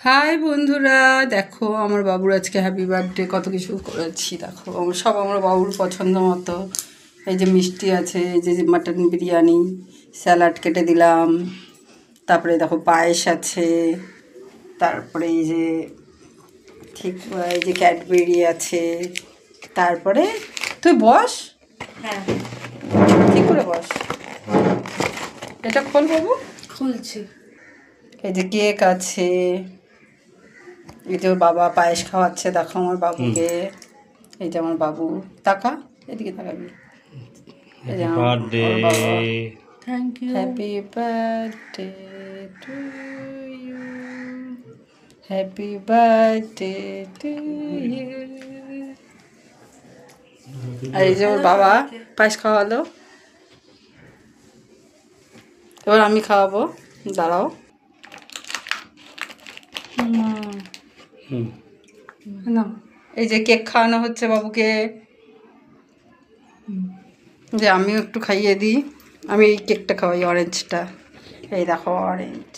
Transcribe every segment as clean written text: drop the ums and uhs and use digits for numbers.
High বন্ধুরা, দেখো আমার বাবুর আজকে হ্যাপি বার্থডে, কত কিছু করেছি। দেখো সব আমার বাবুর পছন্দ মতো। এই যে মিষ্টি আছে, এই যে মাটন বিরিয়ানি, স্যালাড কেটে দিলাম, তারপরে দেখো পায়েস আছে, তারপরে এই যে ঠিক এই যে ক্যাডবেরি আছে, তারপরে তুই বস, হ্যাঁ ঠিক করে বস। এটা খোল বাবু, খুলছি। এই যে কেক আছে, এই যে ওর বাবা পায়েস খাওয়াচ্ছে, দেখো আমার বাবুকে। এই যে আমার বাবু, তাকা এদিকে তাকাবি। এই যে আমার বাবা। Thank you. Happy birthday to you, happy birthday to you. আর এই যে ওর বাবা পায়েস খাওয়ালো, এবার আমি খাওয়াবো, দাঁড়াও। না, এই যে কেক খাওয়ানো হচ্ছে বাবুকে, যে আমিও একটু খাইয়ে দিই। আমি এই কেকটা খাওয়াই, অরেঞ্জটা। এই দেখো অরেঞ্জ,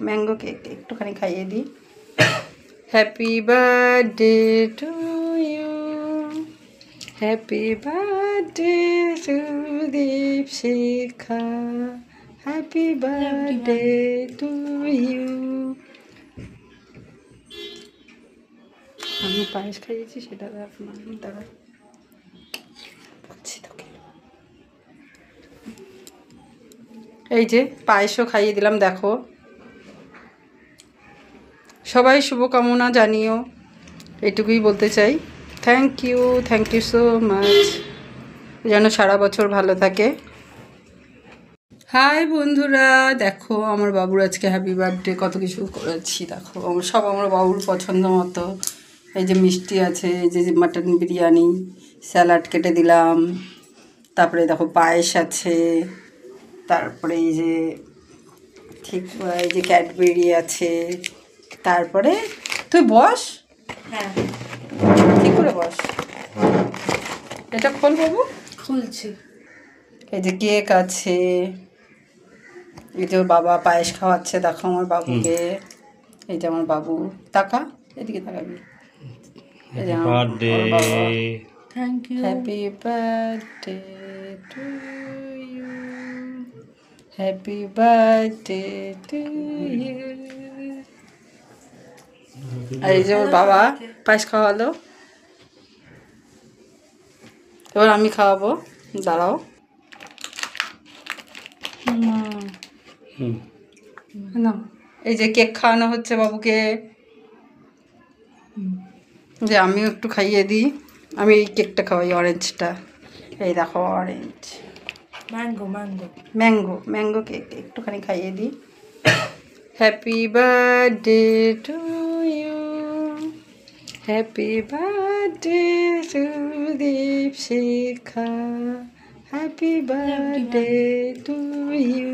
ম্যাঙ্গো কেক একটুখানি খাইয়ে দিই। Happy birthday to you, happy birthday to Dipshikha, happy birthday to you. আমি পায়েস খাইয়েছি, সেটা দেখ না, দাঁড়া বলছি তোকে। এই যে পায়েসও খাইয়ে দিলাম, দেখো। সবাই শুভকামনা জানিও, এটুকুই বলতে চাই। থ্যাংক ইউ সো মাচ, যেন সারা বছর ভালো থাকে। হাই বন্ধুরা, দেখো আমার বাবুর আজকে হ্যাপি বার্থডে, কত কিছু করেছি। দেখো সব আমার বাবুর পছন্দ মতো। এই যে মিষ্টি আছে, এই যে মাটন বিরিয়ানি, স্যালাড কেটে দিলাম, তারপরে দেখো পায়েস আছে, তারপরে এই যে ঠিক এই যে ক্যাডবেরি আছে, তারপরে তুই বস, হ্যাঁ ঠিক করে বস। এটা খোল বাবু, খুলছি। এই যে কেক আছে, এই যে ওর বাবা পায়েস খাওয়াচ্ছে, দেখো আমার বাবুকে। এই যে আমার বাবু, তাকা এদিকে তাকাবি। এই যে আমার বাবা। Thank you. Happy birthday to you, happy birthday to you. আর এই যে ওর বাবা পায়েস খাওয়ালো, এবার আমি খাওয়াবো, দাঁড়াও। না, এই যে কেক খাওয়ানো হচ্ছে বাবুকে, যে আমিও একটু খাইয়ে দিই। আমি এই কেকটা খাওয়াই, অরেঞ্জটা। এই দেখো অরেঞ্জ, ম্যাঙ্গো কেক একটুখানি খাইয়ে দিই। Happy birthday to you, happy birthday to Dipshikha, happy birthday to you.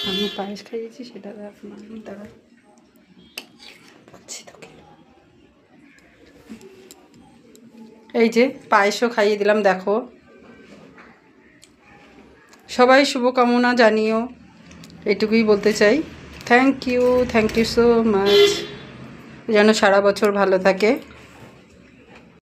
আমি পায়েস খাইয়েছি, সেটা দেখ না, দাঁড়া বলছি তোকে। এই যে পায়েসও খাইয়ে দিলাম, দেখো। সবাই শুভকামনা জানিও, এটুকুই বলতে চাই। থ্যাংক ইউ সো মাচ, যেন সারা বছর ভালো থাকে।